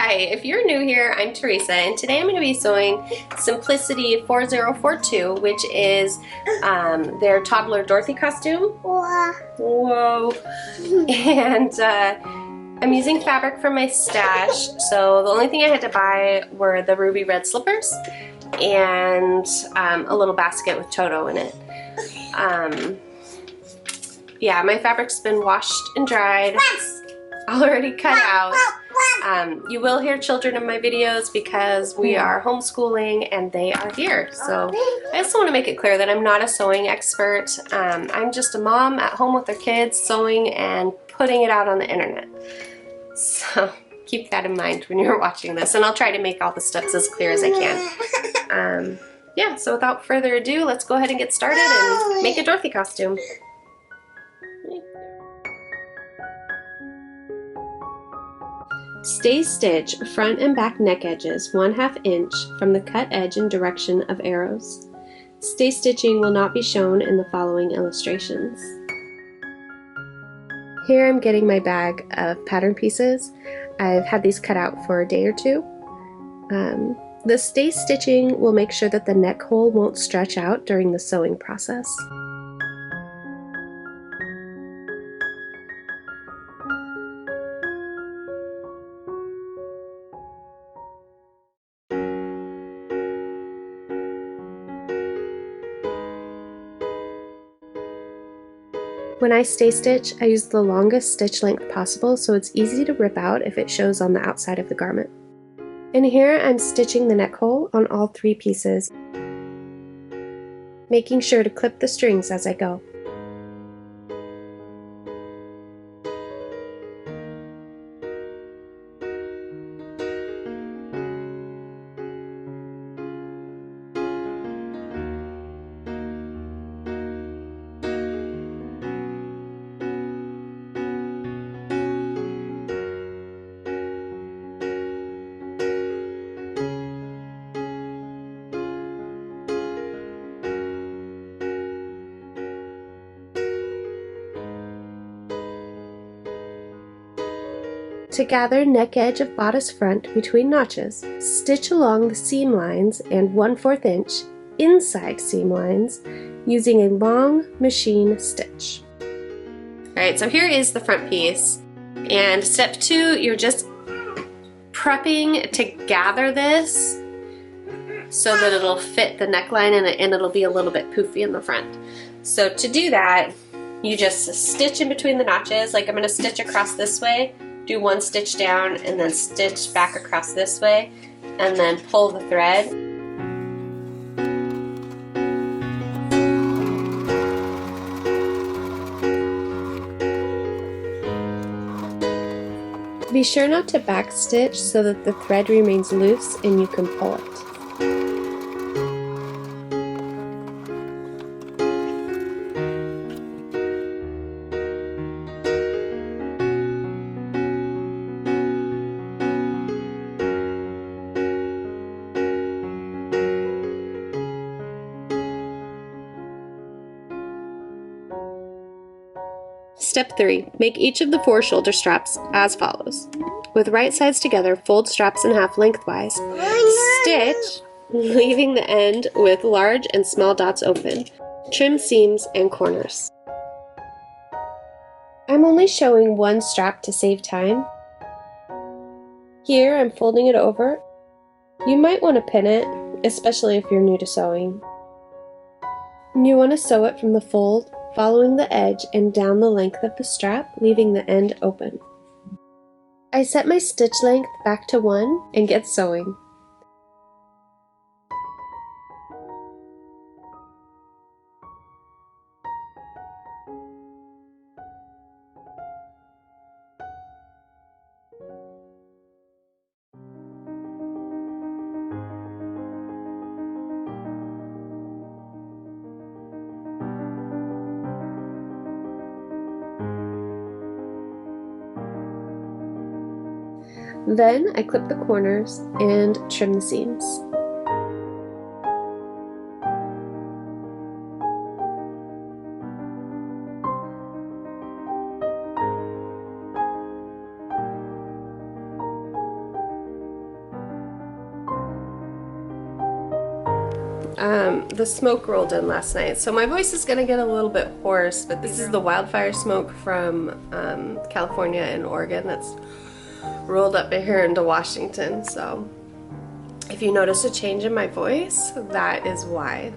Hi, if you're new here, I'm Teresa, and today I'm going to be sewing Simplicity 4042, which is their toddler Dorothy costume. Whoa. And I'm using fabric from my stash, so the only thing I had to buy were the ruby red slippers and a little basket with Toto in it. Yeah, my fabric's been washed and dried, already cut out. You will hear children in my videos because we are homeschooling and they are here. So I just want to make it clear that I'm not a sewing expert. I'm just a mom at home with her kids sewing and putting it out on the internet. So keep that in mind when you're watching this, and I'll try to make all the steps as clear as I can. Yeah, so without further ado, let's go ahead and get started and make a Dorothy costume. Stay stitch front and back neck edges 1/2 inch from the cut edge in direction of arrows. Stay stitching will not be shown in the following illustrations. Here I'm getting my bag of pattern pieces. I've had these cut out for a day or two. The stay stitching will make sure that the neck hole won't stretch out during the sewing process. When I stay stitch, I use the longest stitch length possible so it's easy to rip out if it shows on the outside of the garment. And here I'm stitching the neck hole on all 3 pieces, making sure to clip the strings as I go. To gather neck edge of bodice front between notches, stitch along the seam lines and 1/4 inch inside seam lines using a long machine stitch. Alright, so here is the front piece. And step 2, you're just prepping to gather this so that it'll fit the neckline and it'll be a little bit poofy in the front. So to do that, you just stitch in between the notches. Like I'm going to stitch across this way, do 1 stitch down, and then stitch back across this way, and then pull the thread. Be sure not to back stitch so that the thread remains loose and you can pull it. Step 3. Make each of the 4 shoulder straps as follows. With right sides together, fold straps in half lengthwise. Stitch, leaving the end with large and small dots open. Trim seams and corners. I'm only showing 1 strap to save time. Here I'm folding it over. You might want to pin it, especially if you're new to sewing. You want to sew it from the fold, following the edge and down the length of the strap, leaving the end open. I set my stitch length back to 1 and get sewing. Then I clip the corners and trim the seams. the smoke rolled in last night, so my voice is gonna get a little bit hoarse, but this is the wildfire smoke from California and Oregon that's rolled up here into Washington. So if you notice a change in my voice, that is why.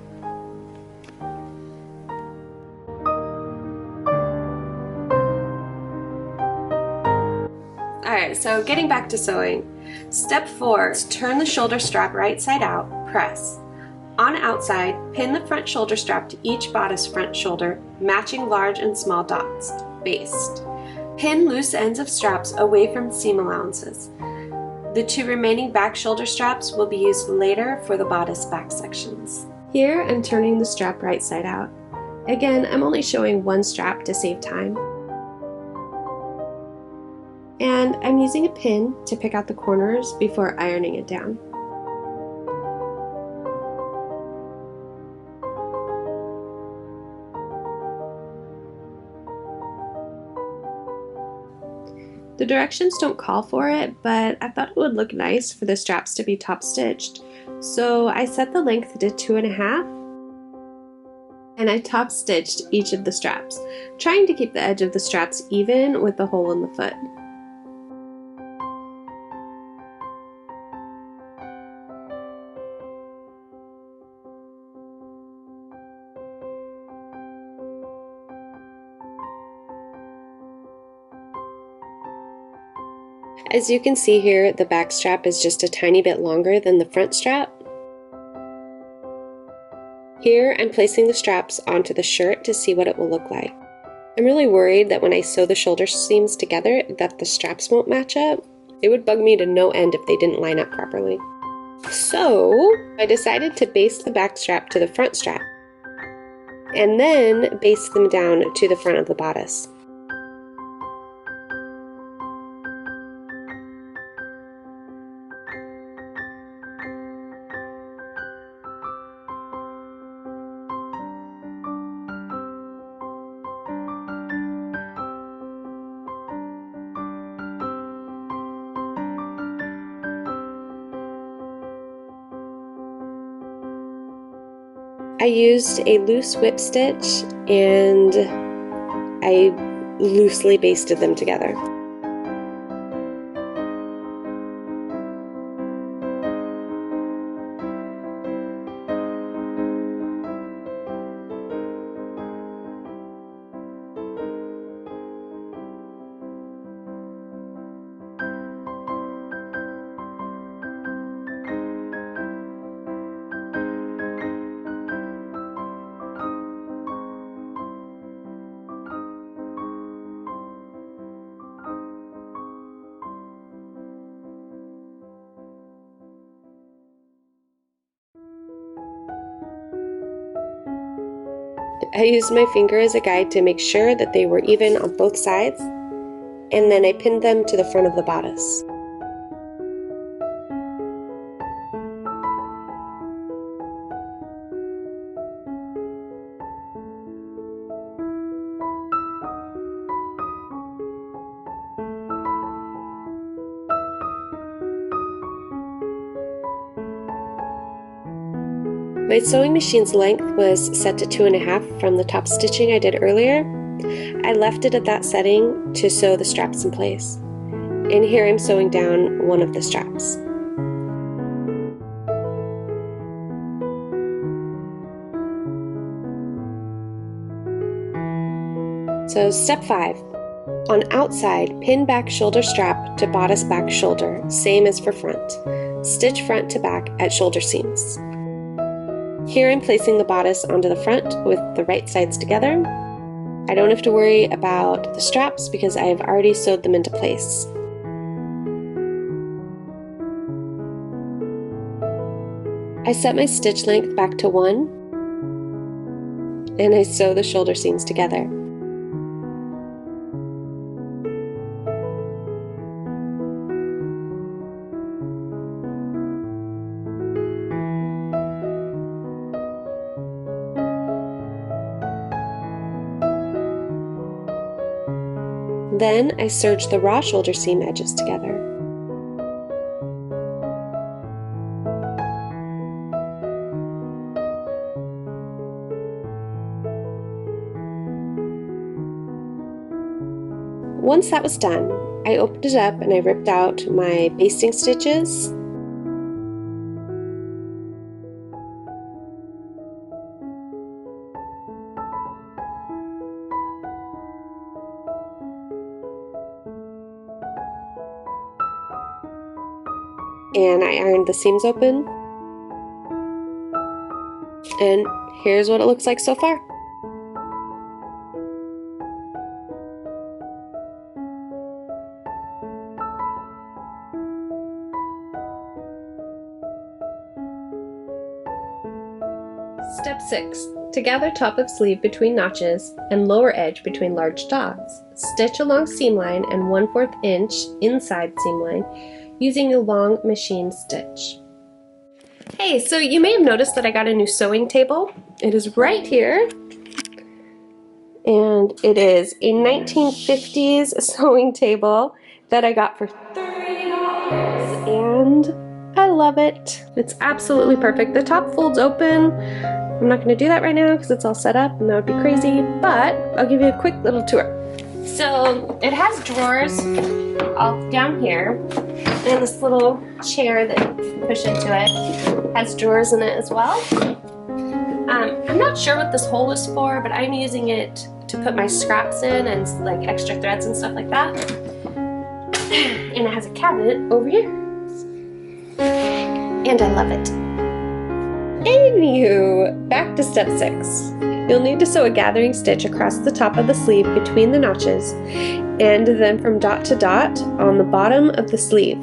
Alright, so getting back to sewing. Step 4 is turn the shoulder strap right side out, press. On outside, pin the front shoulder strap to each bodice front shoulder, matching large and small dots, baste. Pin loose ends of straps away from seam allowances. The 2 remaining back shoulder straps will be used later for the bodice back sections. Here I'm turning the strap right side out. Again, I'm only showing one strap to save time. And I'm using a pin to pick out the corners before ironing it down. The directions don't call for it, but I thought it would look nice for the straps to be top stitched. So I set the length to 2.5 and I top stitched each of the straps, trying to keep the edge of the straps even with the hole in the foot. As you can see here, the back strap is just a tiny bit longer than the front strap. Here I'm placing the straps onto the shirt to see what it will look like. I'm really worried that when I sew the shoulder seams together that the straps won't match up. It would bug me to no end if they didn't line up properly. So I decided to baste the back strap to the front strap and then baste them down to the front of the bodice. I used a loose whip stitch and I loosely basted them together. I used my finger as a guide to make sure that they were even on both sides, and then I pinned them to the front of the bodice. My sewing machine's length was set to 2.5 from the top stitching I did earlier. I left it at that setting to sew the straps in place. And here I'm sewing down one of the straps. So step 5. On outside, pin back shoulder strap to bodice back shoulder, same as for front. Stitch front to back at shoulder seams. Here I'm placing the bodice onto the front with the right sides together. I don't have to worry about the straps because I have already sewed them into place. I set my stitch length back to 1 and I sew the shoulder seams together. Then I serge the raw shoulder seam edges together. Once that was done, I opened it up and I ripped out my basting stitches. And I ironed the seams open. And here's what it looks like so far. Step 6. To gather top of sleeve between notches and lower edge between large dots, stitch along seam line and 1/4 inch inside seam line using a long machine stitch. Hey, so you may have noticed that I got a new sewing table. It is right here. And it is a 1950s sewing table that I got for $30, and I love it. It's absolutely perfect. The top folds open. I'm not going to do that right now because it's all set up and that would be crazy, but I'll give you a quick little tour. So it has drawers all down here, and this little chair that you push into it has drawers in it as well. I'm not sure what this hole is for, but I'm using it to put my scraps in and like extra threads and stuff like that. And it has a cabinet over here. And I love it. Anywho, back to step 6. You'll need to sew a gathering stitch across the top of the sleeve between the notches, and then from dot to dot on the bottom of the sleeve.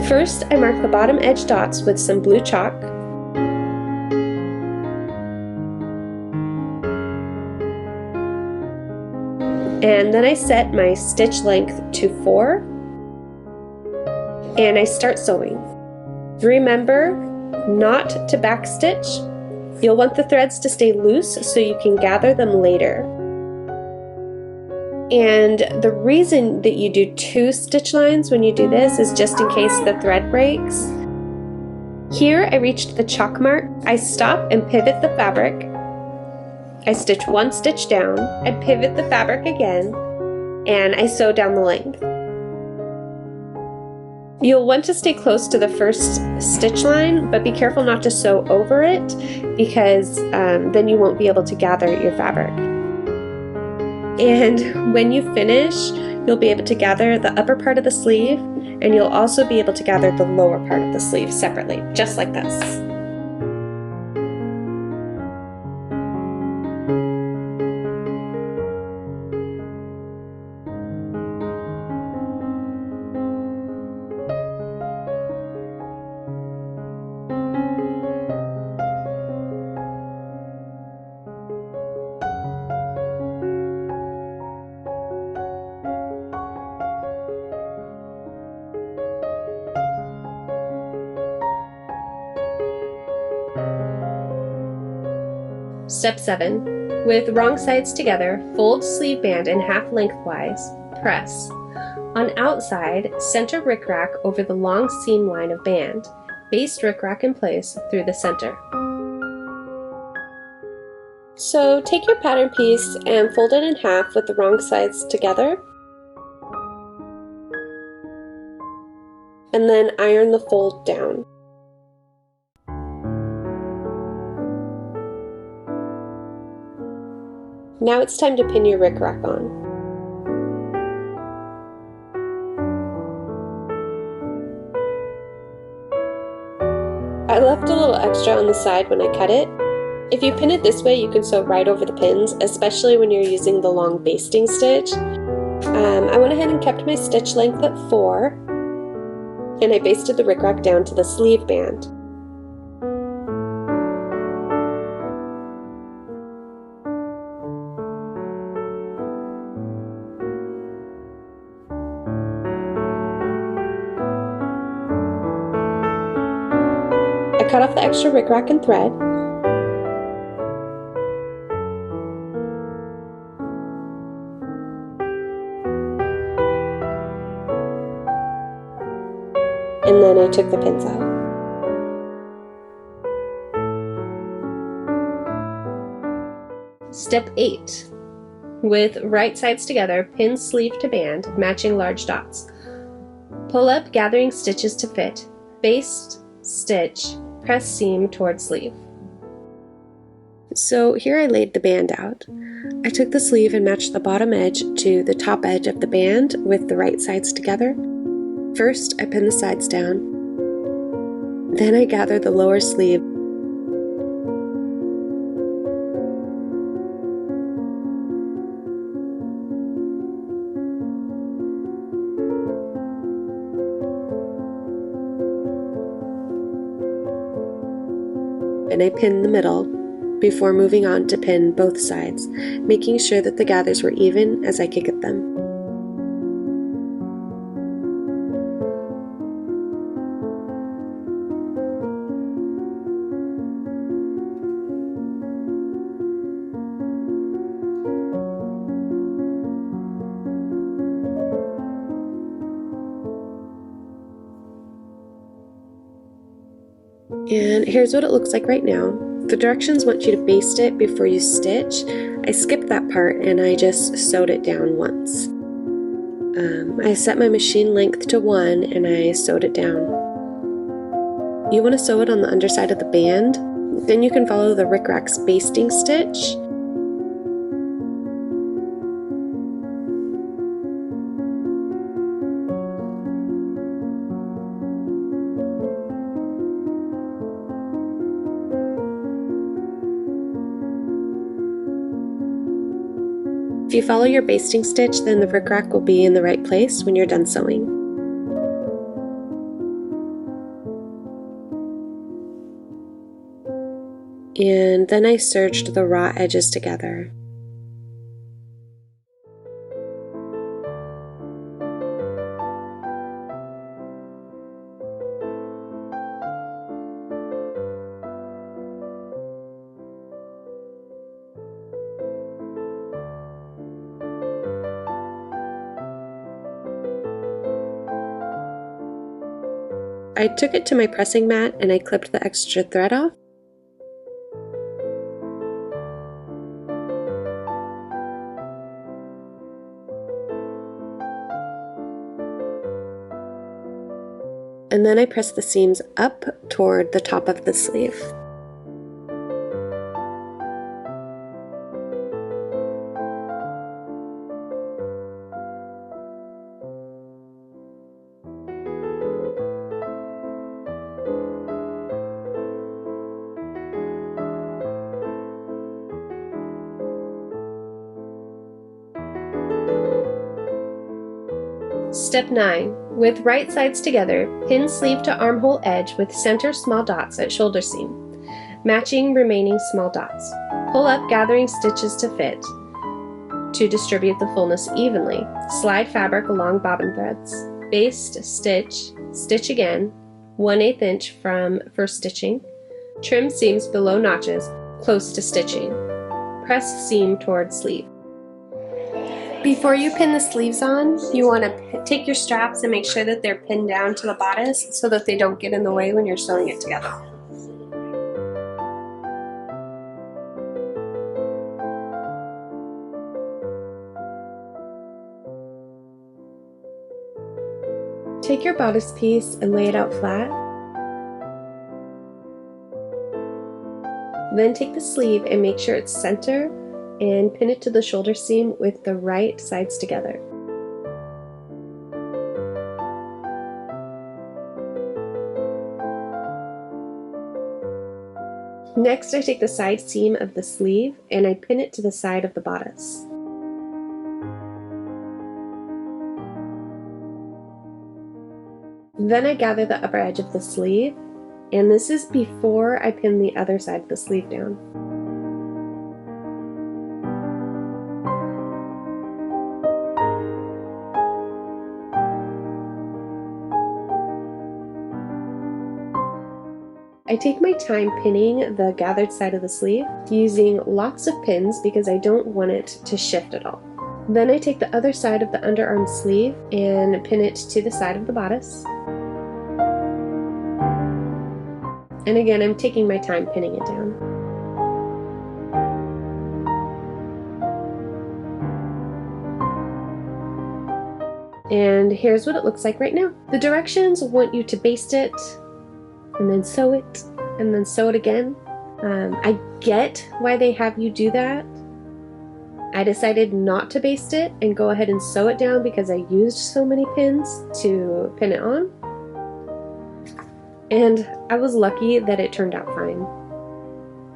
First, I mark the bottom edge dots with some blue chalk. And then I set my stitch length to 4, and I start sewing. Remember not to backstitch. You'll want the threads to stay loose so you can gather them later. And the reason that you do 2 stitch lines when you do this is just in case the thread breaks. Here I reached the chalk mark. I stop and pivot the fabric. I stitch 1 stitch down, I pivot the fabric again, and I sew down the length. You'll want to stay close to the first stitch line, but be careful not to sew over it because then you won't be able to gather your fabric. And when you finish, you'll be able to gather the upper part of the sleeve, and you'll also be able to gather the lower part of the sleeve separately, just like this. Step 7. With wrong sides together, fold sleeve band in half lengthwise, press. On outside, center rickrack over the long seam line of band. Baste rickrack in place through the center. So take your pattern piece and fold it in half with the wrong sides together. And then iron the fold down. Now it's time to pin your rickrack on. I left a little extra on the side when I cut it. If you pin it this way, you can sew right over the pins, especially when you're using the long basting stitch. I went ahead and kept my stitch length at 4, and I basted the rickrack down to the sleeve band. I cut off the extra rickrack and thread. And then I took the pins out. Step 8. With right sides together, pin sleeve to band, matching large dots. Pull up gathering stitches to fit, baste, stitch, press seam toward sleeve. So here I laid the band out. I took the sleeve and matched the bottom edge to the top edge of the band with the right sides together. First, I pinned the sides down. Then I gathered the lower sleeve. And I pinned the middle before moving on to pin both sides, making sure that the gathers were even as I could get them. And here's what it looks like right now. The directions want you to baste it before you stitch. I skipped that part and I just sewed it down once. I set my machine length to 1 and I sewed it down. You want to sew it on the underside of the band. Then you can follow the rickrack's basting stitch. If you follow your basting stitch, then the rickrack will be in the right place when you're done sewing. And then I serged the raw edges together. I took it to my pressing mat and I clipped the extra thread off. And then I pressed the seams up toward the top of the sleeve. Step 9. With right sides together, pin sleeve to armhole edge with center small dots at shoulder seam, matching remaining small dots. Pull up gathering stitches to fit to distribute the fullness evenly. Slide fabric along bobbin threads. Baste, stitch, stitch again, 1/8 inch from first stitching. Trim seams below notches, close to stitching. Press seam toward sleeve. Before you pin the sleeves on, you want to take your straps and make sure that they're pinned down to the bodice so that they don't get in the way when you're sewing it together. Take your bodice piece and lay it out flat. Then take the sleeve and make sure it's center and pin it to the shoulder seam with the right sides together. Next, I take the side seam of the sleeve and I pin it to the side of the bodice. Then I gather the upper edge of the sleeve, and this is before I pin the other side of the sleeve down. I take my time pinning the gathered side of the sleeve, using lots of pins because I don't want it to shift at all. Then I take the other side of the underarm sleeve and pin it to the side of the bodice. And again, I'm taking my time pinning it down. And here's what it looks like right now. The directions want you to baste it, and then sew it, and then sew it again. I get why they have you do that. I decided not to baste it and go ahead and sew it down because I used so many pins to pin it on. And I was lucky that it turned out fine.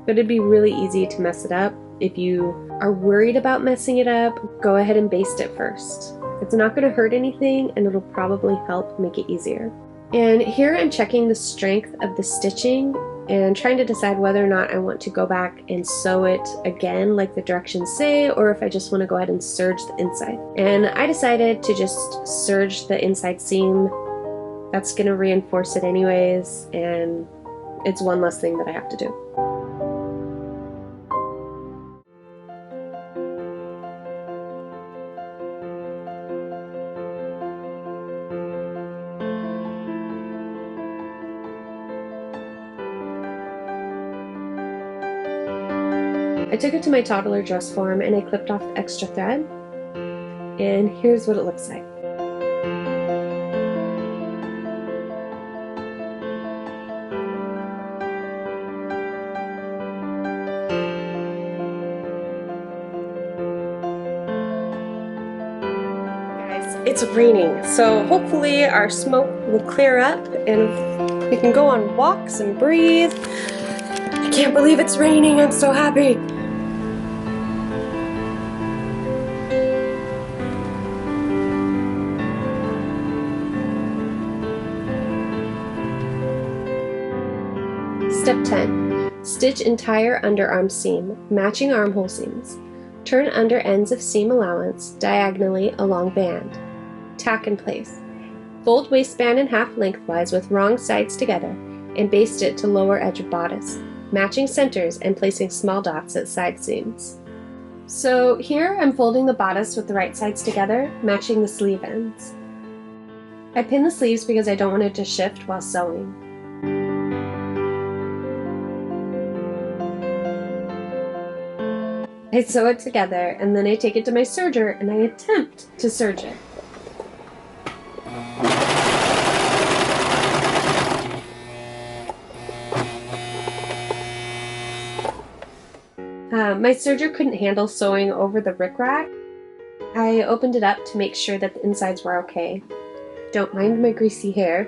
But it'd be really easy to mess it up. If you are worried about messing it up, go ahead and baste it first. It's not going to hurt anything, and it'll probably help make it easier. And here I'm checking the strength of the stitching and trying to decide whether or not I want to go back and sew it again like the directions say, or if I just want to go ahead and serge the inside. And I decided to just serge the inside seam. That's going to reinforce it anyways, and it's one less thing that I have to do. I took it to my toddler dress form and I clipped off the extra thread, and here's what it looks like. Guys, it's raining, so hopefully our smoke will clear up and we can go on walks and breathe. I can't believe it's raining, I'm so happy. Step 10. Stitch entire underarm seam, matching armhole seams. Turn under ends of seam allowance diagonally along band. Tack in place. Fold waistband in half lengthwise with wrong sides together and baste it to lower edge of bodice, matching centers and placing small dots at side seams. So here I'm folding the bodice with the right sides together, matching the sleeve ends. I pin the sleeves because I don't want it to shift while sewing. I sew it together, and then I take it to my serger and I attempt to serge it. My serger couldn't handle sewing over the rickrack. I opened it up to make sure that the insides were okay. Don't mind my greasy hair.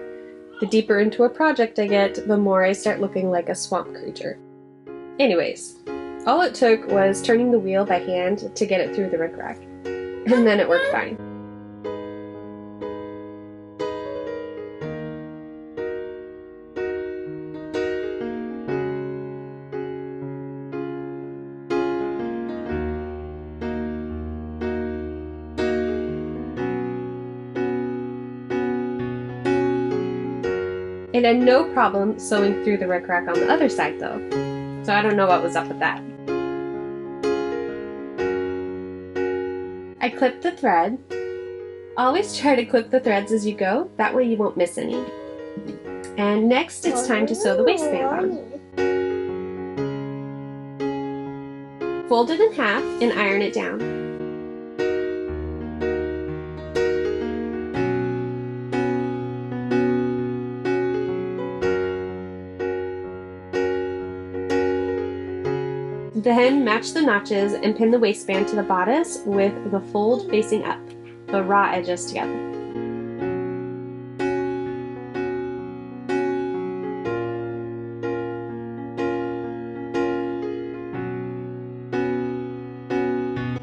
The deeper into a project I get, the more I start looking like a swamp creature. Anyways, all it took was turning the wheel by hand to get it through the rickrack, and then it worked fine. And I had no problem sewing through the rickrack on the other side though, so I don't know what was up with that. I clipped the thread. Always try to clip the threads as you go, that way you won't miss any. And next it's time to sew the waistband on. Fold it in half and iron it down. Then match the notches and pin the waistband to the bodice with the fold facing up, the raw edges together.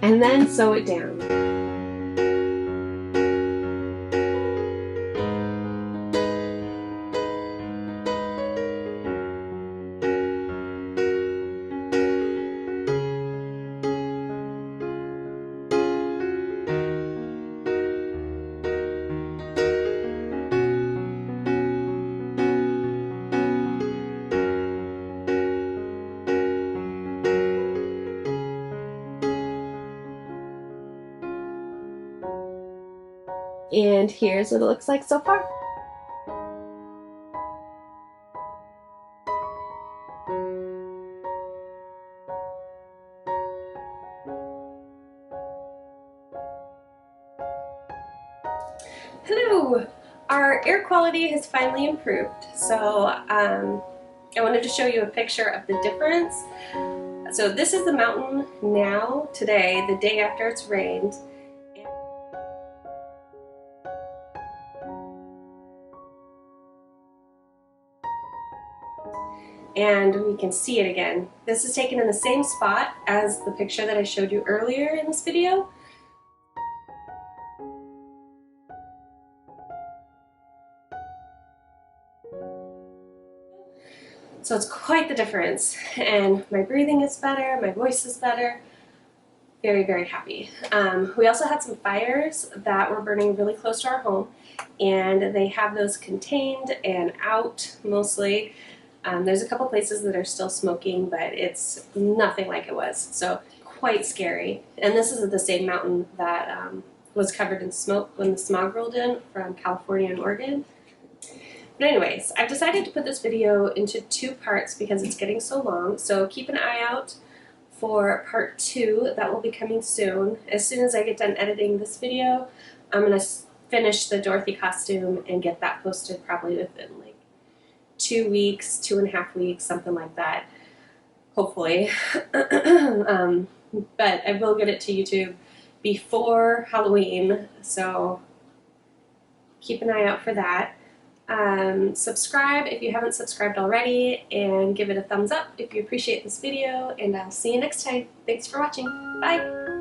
And then sew it down. And here's what it looks like so far. our air quality has finally improved. So I wanted to show you a picture of the difference. So this is the mountain now, today, the day after it's rained. And we can see it again. This is taken in the same spot as the picture that I showed you earlier in this video. So it's quite the difference, and my breathing is better, my voice is better. Very, very happy. We also had some fires that were burning really close to our home, and they have those contained and out mostly. There's a couple places that are still smoking, but it's nothing like it was, so quite scary. And this is the same mountain that was covered in smoke when the smog rolled in from California and Oregon. But anyways, I've decided to put this video into 2 parts because it's getting so long, so keep an eye out for part 2 that will be coming soon. As soon as I get done editing this video, I'm going to finish the Dorothy costume and get that posted probably within like 2 weeks, 2.5 weeks, something like that, hopefully. But I will get it to YouTube before Halloween, so keep an eye out for that. Subscribe if you haven't subscribed already, and give it a thumbs up if you appreciate this video, and I'll see you next time. Thanks for watching. Bye!